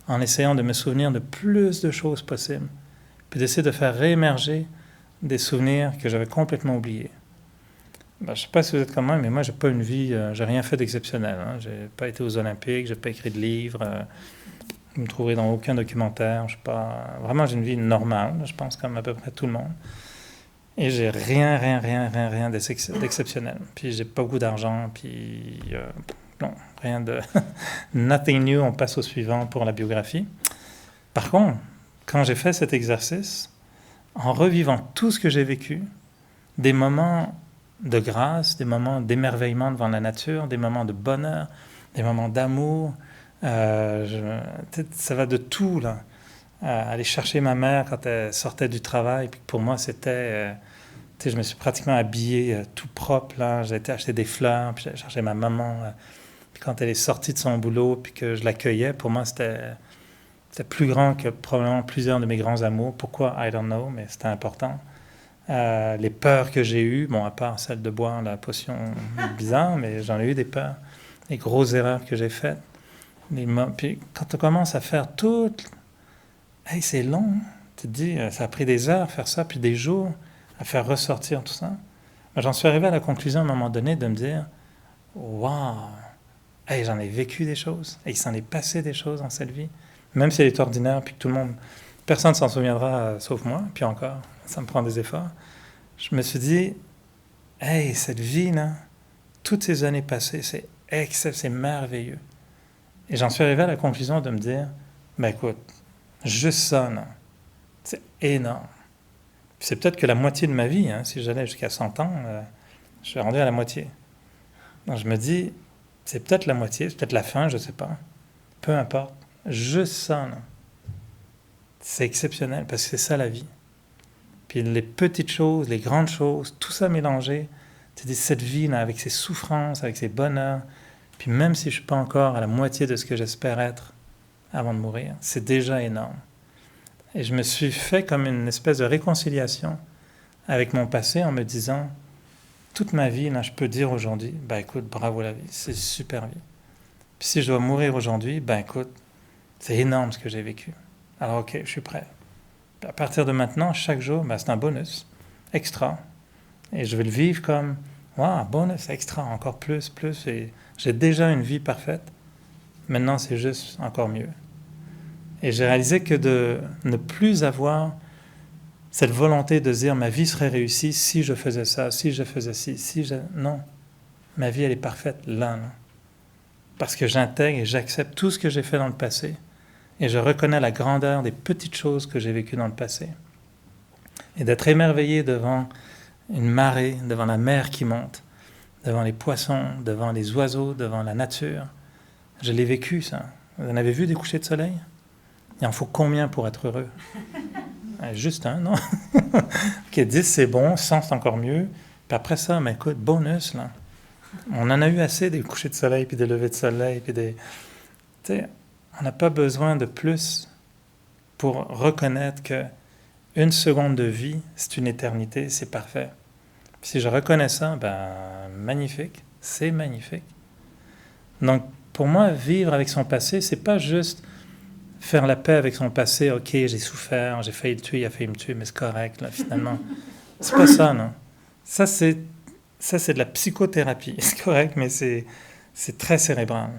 en essayant de me souvenir de plus de choses possibles, puis d'essayer de faire réémerger des souvenirs que j'avais complètement oubliés. Ben, je ne sais pas si vous êtes comme moi, mais moi, je n'ai pas une vie, j'ai rien fait d'exceptionnel. Hein. Je n'ai pas été aux Olympiques, je n'ai pas écrit de livre, vous ne me trouverez dans aucun documentaire. Vraiment, j'ai une vie normale, je pense, comme à peu près tout le monde. Et j'ai rien d'exceptionnel. Puis j'ai pas beaucoup d'argent, puis non, rien de... Nothing new, on passe au suivant pour la biographie. Par contre, quand j'ai fait cet exercice, en revivant tout ce que j'ai vécu, des moments de grâce, des moments d'émerveillement devant la nature, des moments de bonheur, des moments d'amour, ça va de tout, là. Aller chercher ma mère quand elle sortait du travail, puis pour moi, c'était... je me suis pratiquement habillé tout propre, là. J'ai été acheter des fleurs, puis j'ai cherché ma maman. Puis quand elle est sortie de son boulot, puis que je l'accueillais, pour moi, c'était plus grand que probablement plusieurs de mes grands amours. Pourquoi? I don't know, mais c'était important. Les peurs que j'ai eues, bon, à part celle de boire la potion bizarre, mais j'en ai eu des peurs. Les grosses erreurs que j'ai faites. Puis quand on commence à faire tout... Hey, c'est long. Tu te dis, ça a pris des heures à faire ça, puis des jours à faire ressortir tout ça. Mais j'en suis arrivé à la conclusion à un moment donné de me dire, waouh, hey, j'en ai vécu des choses, et il s'en est passé des choses dans cette vie, même si elle est ordinaire, puis que tout le monde, personne ne s'en souviendra sauf moi, puis encore, ça me prend des efforts. Je me suis dit, hey, cette vie-là, toutes ces années passées, c'est merveilleux. Et j'en suis arrivé à la conclusion de me dire, ben écoute, juste ça, non, c'est énorme. Puis c'est peut-être que la moitié de ma vie, hein, si j'allais jusqu'à 100 ans, je suis rendu à la moitié. Donc je me dis, c'est peut-être la moitié, c'est peut-être la fin, je ne sais pas. Peu importe. Juste ça, non. C'est exceptionnel, parce que c'est ça la vie. Puis les petites choses, les grandes choses, tout ça mélangé, tu dis, cette vie, là, avec ses souffrances, avec ses bonheurs, puis même si je ne suis pas encore à la moitié de ce que j'espère être avant de mourir. C'est déjà énorme. Et je me suis fait comme une espèce de réconciliation avec mon passé en me disant, toute ma vie, là, je peux dire aujourd'hui, ben écoute, bravo la vie, c'est une super vie. Puis si je dois mourir aujourd'hui, ben écoute, c'est énorme ce que j'ai vécu. Alors ok, je suis prêt. À partir de maintenant, chaque jour, ben, c'est un bonus, extra. Et je vais le vivre comme, waouh, bonus, extra, encore plus. Et j'ai déjà une vie parfaite. Maintenant, c'est juste encore mieux. Et j'ai réalisé que de ne plus avoir cette volonté de dire ma vie serait réussie si je faisais ça, si je faisais ci, si je... Non, ma vie, elle est parfaite là. Non. Parce que j'intègre et j'accepte tout ce que j'ai fait dans le passé. Et je reconnais la grandeur des petites choses que j'ai vécues dans le passé. Et d'être émerveillé devant une marée, devant la mer qui monte, devant les poissons, devant les oiseaux, devant la nature. Je l'ai vécu, ça. Vous en avez vu des couchers de soleil? Il en faut combien pour être heureux? Juste un, non? Ok, 10 c'est bon, 100 c'est encore mieux. Puis après ça, mais écoute, bonus, là. On en a eu assez des couchers de soleil, puis des levées de soleil, puis des... Tu sais, on n'a pas besoin de plus pour reconnaître que une seconde de vie, c'est une éternité, c'est parfait. Puis si je reconnais ça, ben magnifique, c'est magnifique. Donc pour moi, vivre avec son passé, c'est pas juste faire la paix avec son passé. Ok, j'ai souffert, j'ai failli le tuer, il a failli me tuer, mais c'est correct là finalement. C'est pas ça, non. Ça c'est de la psychothérapie, c'est correct, mais c'est très cérébral.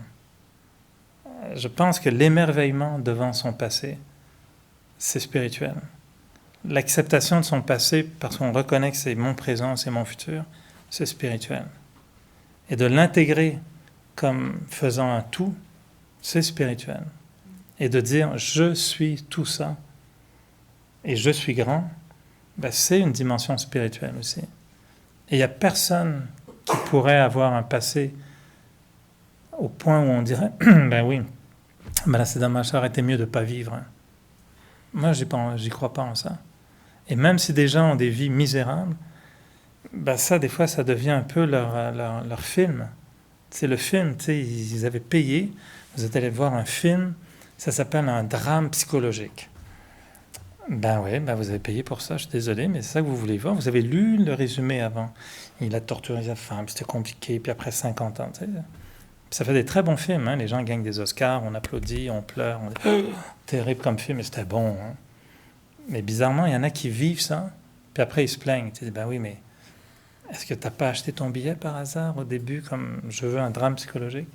Je pense que l'émerveillement devant son passé, c'est spirituel. L'acceptation de son passé, parce qu'on reconnaît que c'est mon présent, c'est mon futur, c'est spirituel. Et de l'intégrer comme faisant un tout, c'est spirituel. Et de dire « je suis tout ça » et « je suis grand », ben c'est une dimension spirituelle aussi. Et il n'y a personne qui pourrait avoir un passé au point où on dirait « ben oui, ben là c'est dommage, ça aurait été mieux de ne pas vivre. Hein. » Moi, j'y crois pas en ça. Et même si des gens ont des vies misérables, ben ça, des fois, ça devient un peu leur film. C'est le film, tu sais, ils avaient payé, vous êtes allé voir un film, ça s'appelle un drame psychologique. Ben oui, ben vous avez payé pour ça, je suis désolé, mais c'est ça que vous voulez voir. Vous avez lu le résumé avant. Il a torturé sa femme, c'était compliqué, puis après 50 ans, tu sais. Ça fait des très bons films, hein. Les gens gagnent des Oscars, on applaudit, on pleure, on dit « terrible comme film, mais c'était bon. Hein. » Mais bizarrement, il y en a qui vivent ça, puis après ils se plaignent. Tu dis « ben oui, mais est-ce que tu n'as pas acheté ton billet par hasard au début, comme je veux un drame psychologique ?»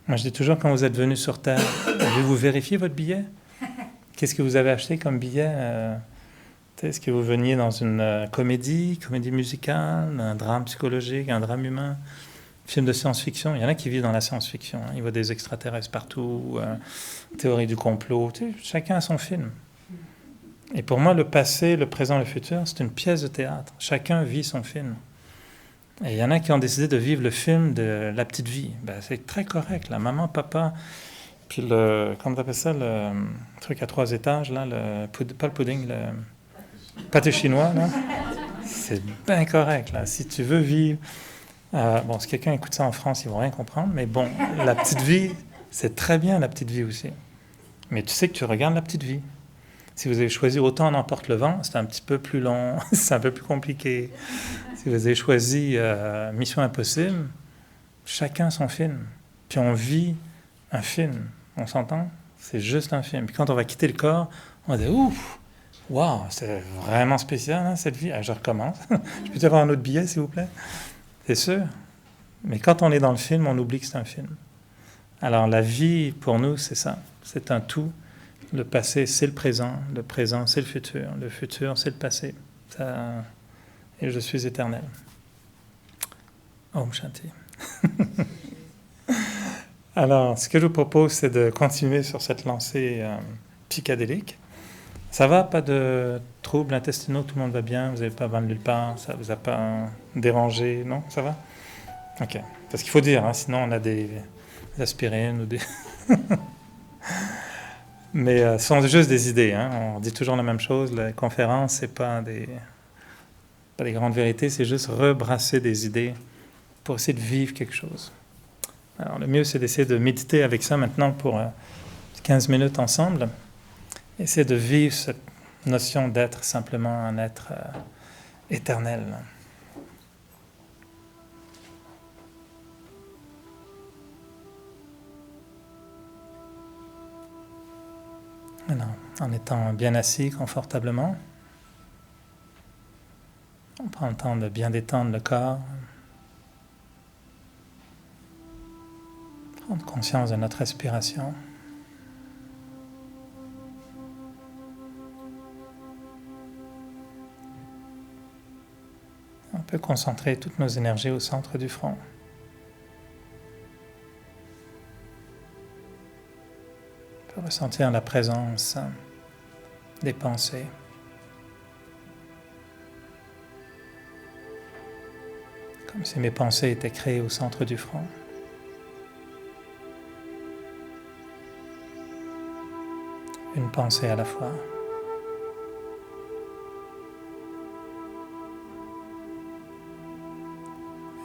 Moi je dis toujours, quand vous êtes venu sur Terre, avez-vous vérifié votre billet? Qu'est-ce que vous avez acheté comme billet? Est-ce que vous veniez dans une comédie musicale, un drame psychologique, un drame humain? Film de science-fiction, il y en a qui vivent dans la science-fiction. Hein. Ils voient des extraterrestres partout, théorie du complot. Tu sais, chacun a son film. Et pour moi, le passé, le présent, le futur, c'est une pièce de théâtre. Chacun vit son film. Et il y en a qui ont décidé de vivre le film de la petite vie. Ben, c'est très correct, là. Maman, papa, puis comment t'appelles ça, le truc à 3 étages, là, pas le pudding, le pâté chinois, là. C'est bien correct, là. Si tu veux vivre... bon, si quelqu'un écoute ça en France, ils vont rien comprendre, mais bon, la petite vie, c'est très bien la petite vie aussi. Mais tu sais que tu regardes la petite vie. Si vous avez choisi Autant en emporte le vent, c'est un petit peu plus long, c'est un peu plus compliqué. Si vous avez choisi Mission Impossible, chacun son film. Puis on vit un film, on s'entend? C'est juste un film. Puis quand on va quitter le corps, on va dire « ouf, waouh, c'est vraiment spécial hein, cette vie. Ah, je recommence. Je peux avoir un autre billet, s'il vous plaît? » C'est sûr. Mais quand on est dans le film, on oublie que c'est un film. Alors la vie, pour nous, c'est ça. C'est un tout. Le passé, c'est le présent c'est le futur, c'est le passé. Ça... Et je suis éternel. Om Shanti. Alors, ce que je vous propose, c'est de continuer sur cette lancée psychédélique. Ça va? Pas de troubles intestinaux? Tout le monde va bien? Vous n'avez pas mal nulle part? Ça vous a pas dérangé? Non? Ça va? Ok. Parce qu'il faut dire, hein, sinon on a des aspirines ou des... Mais ce sont juste des idées. Hein. On dit toujours la même chose. La conférence, c'est pas des grandes vérités, c'est juste rebrasser des idées pour essayer de vivre quelque chose. Alors le mieux, c'est d'essayer de méditer avec ça maintenant pour 15 minutes ensemble, essayer de vivre cette notion d'être simplement un être éternel. Alors, en étant bien assis confortablement, on prend le temps de bien détendre le corps, prendre conscience de notre respiration. On peut concentrer toutes nos énergies au centre du front. On peut ressentir la présence des pensées. Comme si mes pensées étaient créées au centre du front. Une pensée à la fois.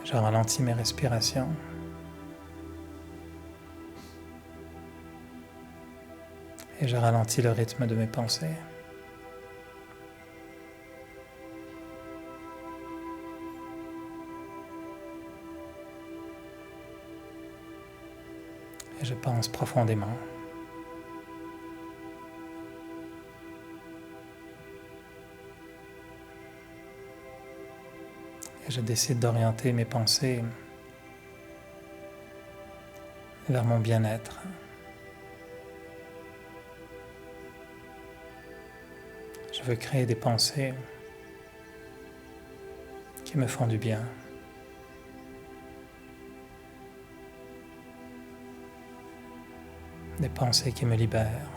Je ralentis mes respirations. Et je ralentis le rythme de mes pensées. Et je pense profondément. Et je décide d'orienter mes pensées vers mon bien-être. Je veux créer des pensées qui me font du bien. Des pensées qui me libèrent.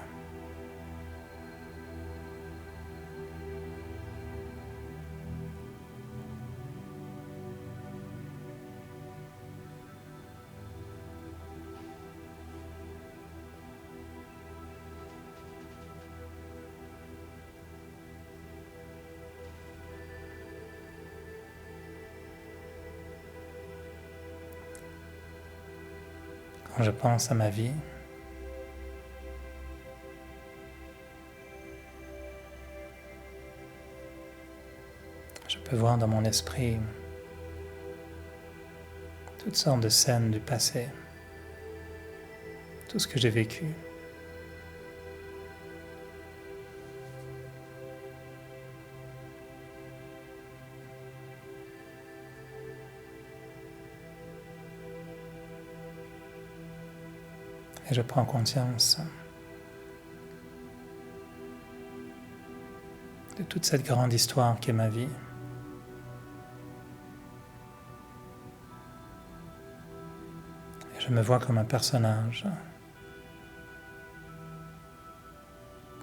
Quand je pense à ma vie, je peux voir dans mon esprit toutes sortes de scènes du passé, tout ce que j'ai vécu. Et je prends conscience de toute cette grande histoire qu'est ma vie. Et je me vois comme un personnage,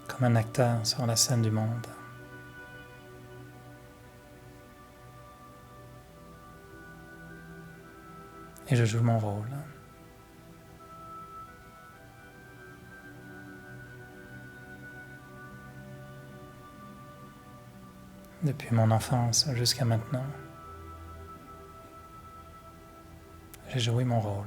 comme un acteur sur la scène du monde. Et je joue mon rôle. Depuis mon enfance jusqu'à maintenant, j'ai joué mon rôle.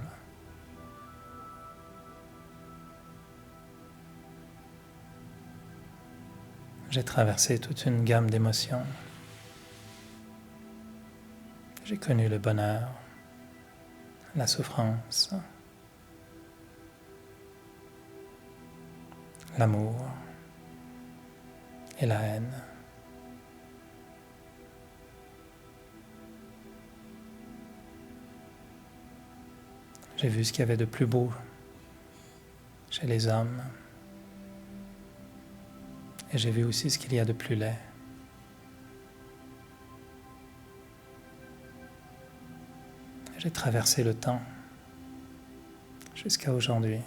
J'ai traversé toute une gamme d'émotions. J'ai connu le bonheur, la souffrance, l'amour et la haine. J'ai vu ce qu'il y avait de plus beau chez les hommes. Et j'ai vu aussi ce qu'il y a de plus laid. J'ai traversé le temps jusqu'à aujourd'hui.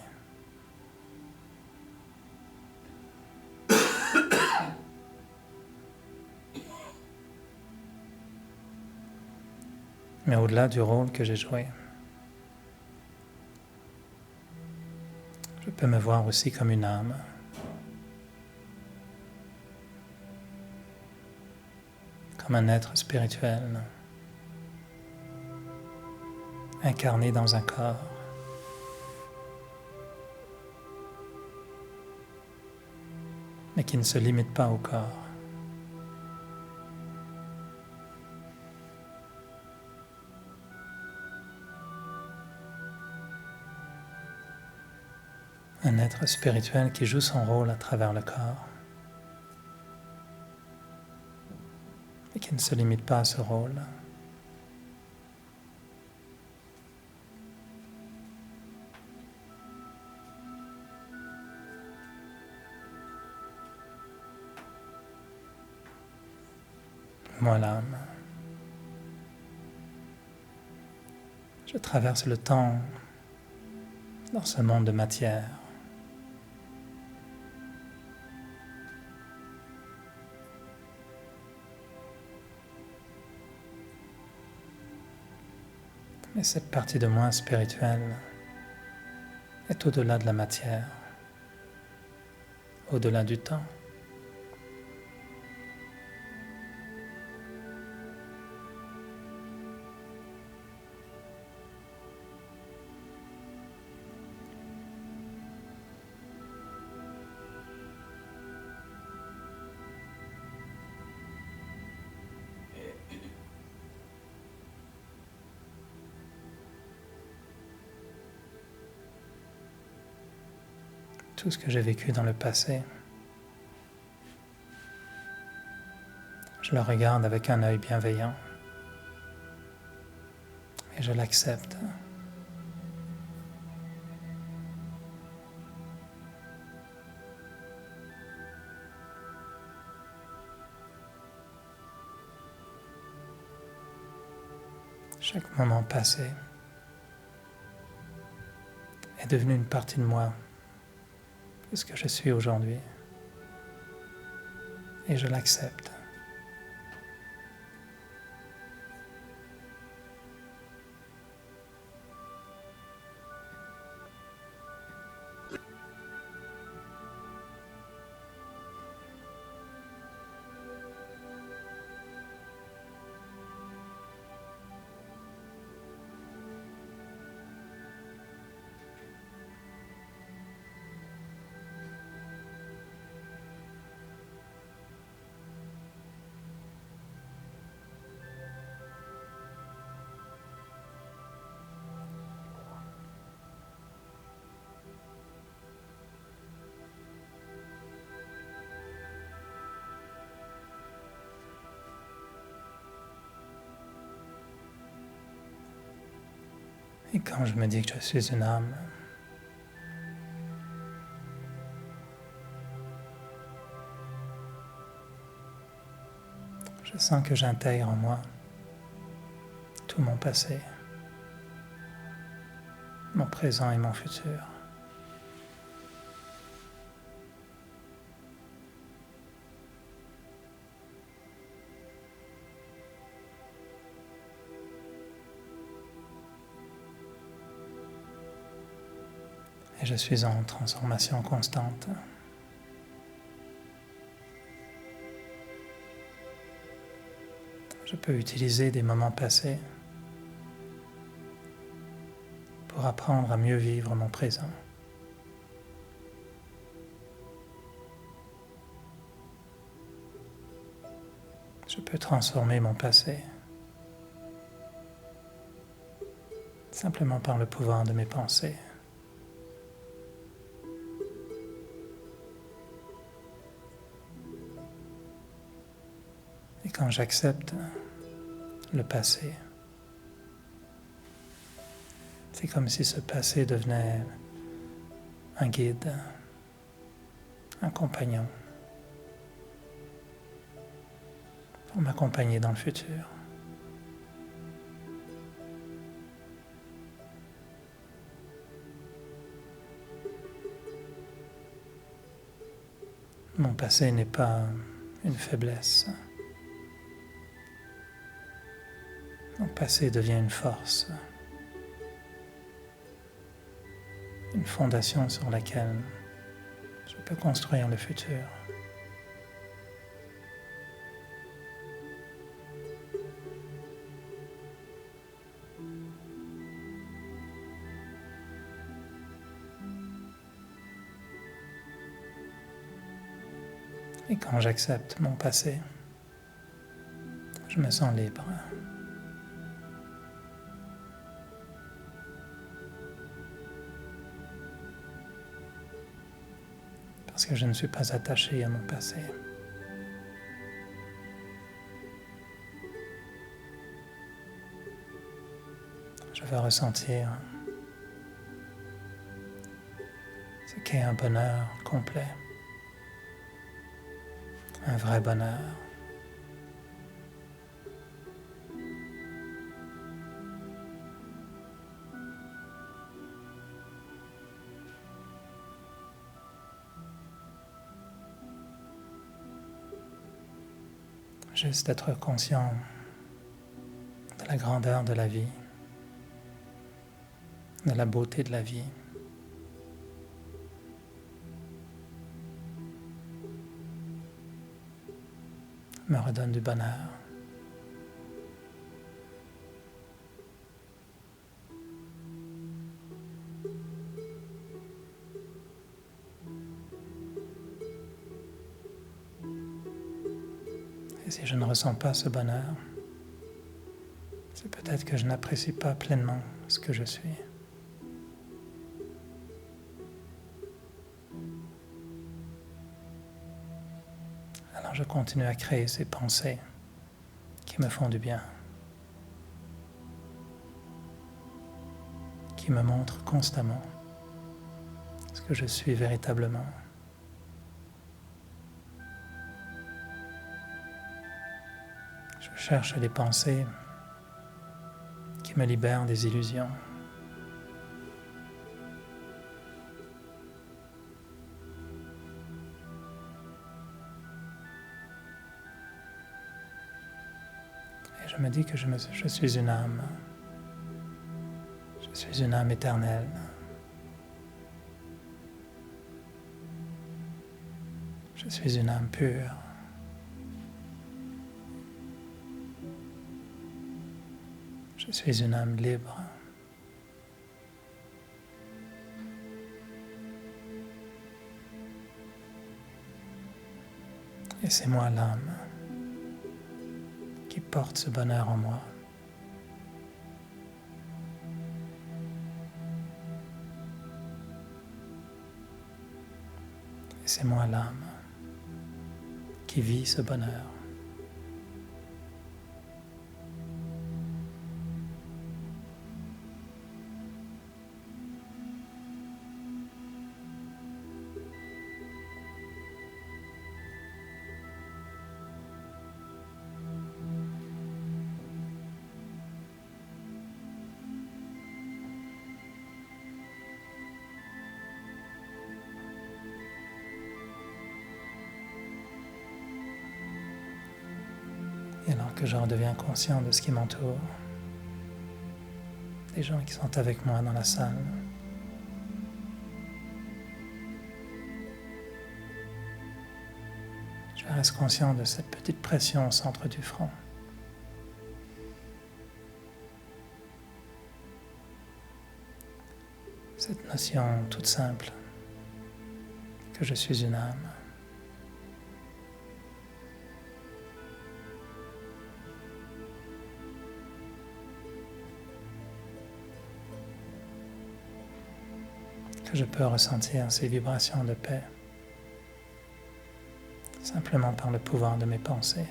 Mais au-delà du rôle que j'ai joué, je peux me voir aussi comme une âme. Comme un être spirituel, incarné dans un corps. mais qui ne se limite pas au corps. Un être spirituel qui joue son rôle à travers le corps, et qui ne se limite pas à ce rôle. Moi, l'âme, je traverse le temps dans ce monde de matière. Mais cette partie de moi spirituelle est au-delà de la matière, au-delà du temps. Tout ce que j'ai vécu dans le passé, je le regarde avec un œil bienveillant et je l'accepte. Chaque moment passé est devenu une partie de moi, de ce que je suis aujourd'hui, et je l'accepte. Et quand je me dis que je suis une âme, je sens que j'intègre en moi tout mon passé, mon présent et mon futur. Et je suis en transformation constante. Je peux utiliser des moments passés pour apprendre à mieux vivre mon présent. Je peux transformer mon passé simplement par le pouvoir de mes pensées. Et quand j'accepte le passé, c'est comme si ce passé devenait un guide, un compagnon, pour m'accompagner dans le futur. Mon passé n'est pas une faiblesse. Mon passé devient une force, une fondation sur laquelle je peux construire le futur. Et quand j'accepte mon passé, je me sens libre. Parce que je ne suis pas attaché à mon passé. Je veux ressentir ce qu'est un bonheur complet, un vrai bonheur. Juste être conscient de la grandeur de la vie, de la beauté de la vie. Me redonne du bonheur. Et si je ne ressens pas ce bonheur, c'est peut-être que je n'apprécie pas pleinement ce que je suis. Alors je continue à créer ces pensées qui me font du bien, qui me montrent constamment ce que je suis véritablement. Je cherche les pensées qui me libèrent des illusions. Et je me dis que je suis une âme. Je suis une âme éternelle. Je suis une âme pure. Je suis une âme libre. Et c'est moi l'âme qui porte ce bonheur en moi. Et c'est moi l'âme qui vit ce bonheur. Et alors que je redeviens conscient de ce qui m'entoure, des gens qui sont avec moi dans la salle, je reste conscient de cette petite pression au centre du front. Cette notion toute simple que je suis une âme. Que je peux ressentir ces vibrations de paix simplement par le pouvoir de mes pensées.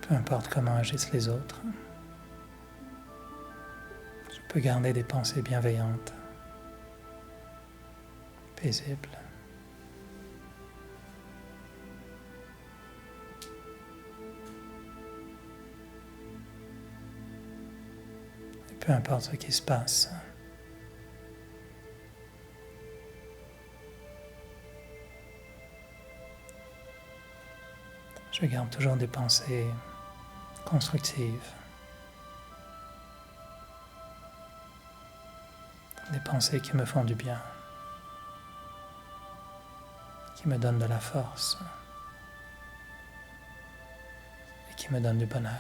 Peu importe comment agissent les autres, je peux garder des pensées bienveillantes, paisibles. Et peu importe ce qui se passe, je garde toujours des pensées constructives, des pensées qui me font du bien, qui me donnent de la force et qui me donnent du bonheur.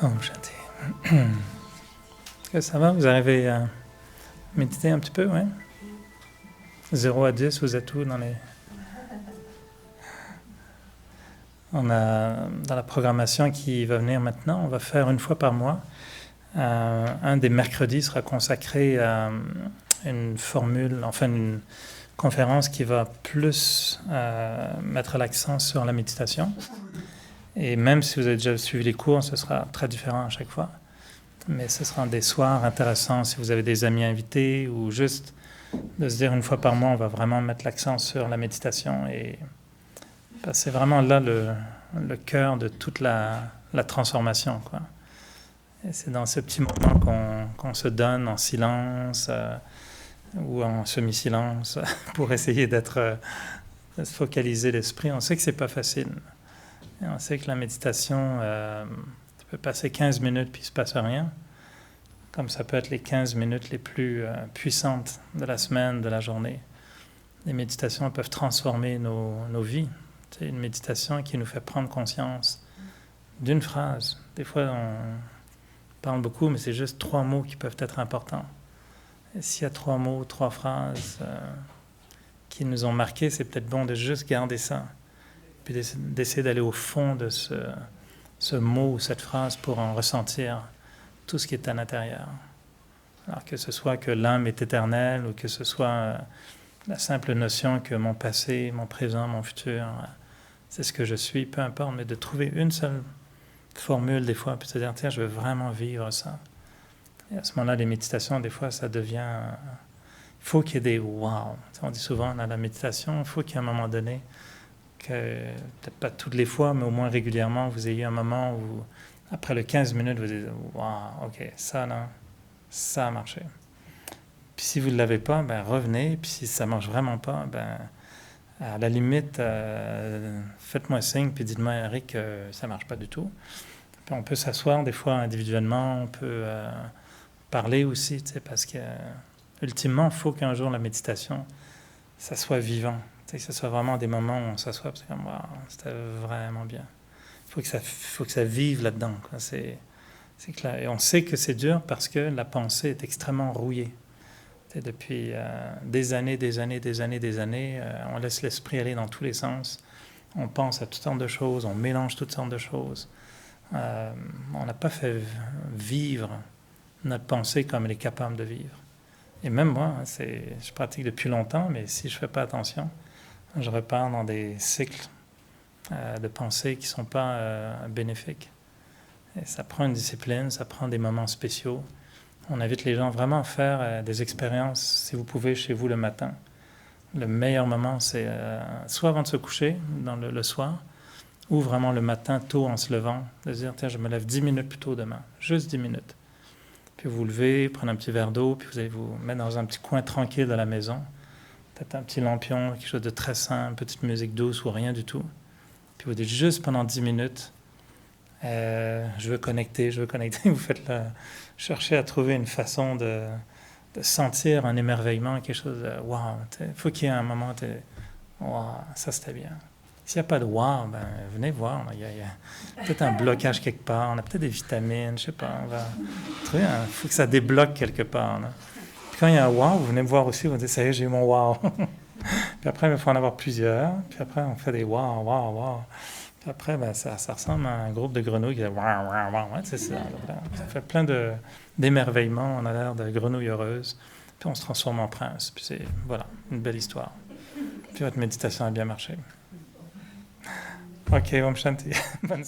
Om Shanti. Est-ce que ça va? Vous arrivez à méditer un petit peu, ouais? 0 à 10, vous êtes où dans les... On a, dans la programmation qui va venir maintenant, on va faire une fois par mois. Un des mercredis sera consacré à une formule, enfin une conférence qui va plus mettre l'accent sur la méditation. Et même si vous avez déjà suivi les cours, ce sera très différent à chaque fois. Mais ce sera des soirs intéressants si vous avez des amis invités ou juste de se dire une fois par mois, on va vraiment mettre l'accent sur la méditation. Et parce que c'est vraiment là le cœur de toute la transformation, quoi. Et c'est dans ce petit moment qu'on se donne en silence ou en semi-silence pour essayer de se focaliser l'esprit. On sait que c'est pas facile. Et on sait que la méditation, tu peux passer 15 minutes puis il ne se passe rien. Comme ça peut être les 15 minutes les plus puissantes de la semaine, de la journée. Les méditations peuvent transformer nos vies. C'est une méditation qui nous fait prendre conscience d'une phrase. Des fois, on parle beaucoup, mais c'est juste 3 mots qui peuvent être importants. Et s'il y a 3 mots, 3 phrases qui nous ont marqués, c'est peut-être bon de juste garder ça. Puis d'essayer d'aller au fond de ce mot ou cette phrase pour en ressentir tout ce qui est à l'intérieur. Alors que ce soit que l'âme est éternelle ou que ce soit la simple notion que mon passé, mon présent, mon futur, c'est ce que je suis, peu importe, mais de trouver une seule formule des fois, puis de se dire, tiens, je veux vraiment vivre ça. Et à ce moment-là, les méditations, des fois, ça devient... Il faut qu'il y ait des « wow ». On dit souvent dans la méditation, il faut qu'il y ait un moment donné que, peut-être pas toutes les fois, mais au moins régulièrement, vous ayez un moment où, après les 15 minutes, vous dites « Wow, ok, ça là, ça a marché ». Puis si vous ne l'avez pas, ben revenez, puis si ça ne marche vraiment pas, ben à la limite, faites-moi signe, puis dites-moi, Eric, que ça ne marche pas du tout. Puis on peut s'asseoir des fois individuellement, on peut parler aussi, parce que ultimement, il faut qu'un jour la méditation, ça soit vivant. Que ce soit vraiment des moments où on s'assoit, c'est comme, wow, c'était vraiment bien. Il faut que ça vive là-dedans, quoi. C'est clair. Et on sait que c'est dur parce que la pensée est extrêmement rouillée. Depuis des années, on laisse l'esprit aller dans tous les sens. On pense à toutes sortes de choses, on mélange toutes sortes de choses. On n'a pas fait vivre notre pensée comme elle est capable de vivre. Et même moi, je pratique depuis longtemps, mais si je ne fais pas attention, je repars dans des cycles de pensées qui ne sont pas bénéfiques. Et ça prend une discipline, ça prend des moments spéciaux. On invite les gens vraiment à faire des expériences, si vous pouvez, chez vous le matin. Le meilleur moment, c'est soit avant de se coucher, le soir, ou vraiment le matin, tôt en se levant, de se dire, tiens, je me lève 10 minutes plus tôt demain, juste 10 minutes. Puis vous levez, prenez un petit verre d'eau, puis vous allez vous mettre dans un petit coin tranquille de la maison, peut-être un petit lampion, quelque chose de très simple, petite musique douce ou rien du tout. Puis vous dites juste pendant 10 minutes, je veux connecter, vous faites cherchez à trouver une façon de sentir un émerveillement, quelque chose de wow. Il faut qu'il y ait un moment de wow, ça c'était bien. S'il n'y a pas de wow, ben, venez voir. Il y a peut-être un blocage quelque part. On a peut-être des vitamines, je sais pas. On va trouver il faut que ça débloque quelque part. Là. Puis quand il y a un wow, vous venez me voir aussi, vous dites ça y est, j'ai eu mon wow. Puis après, il faut en avoir plusieurs. Puis après, on fait des wow, wow, wow. Puis après, ben, ça ressemble à un groupe de grenouilles qui dit wow, wow, wow. Ouais, c'est ça. Ça fait plein d'émerveillements. On a l'air de grenouilles heureuses. Puis on se transforme en prince. Puis c'est, voilà, une belle histoire. Puis votre méditation a bien marché. Ok, Om Shanti. Bonne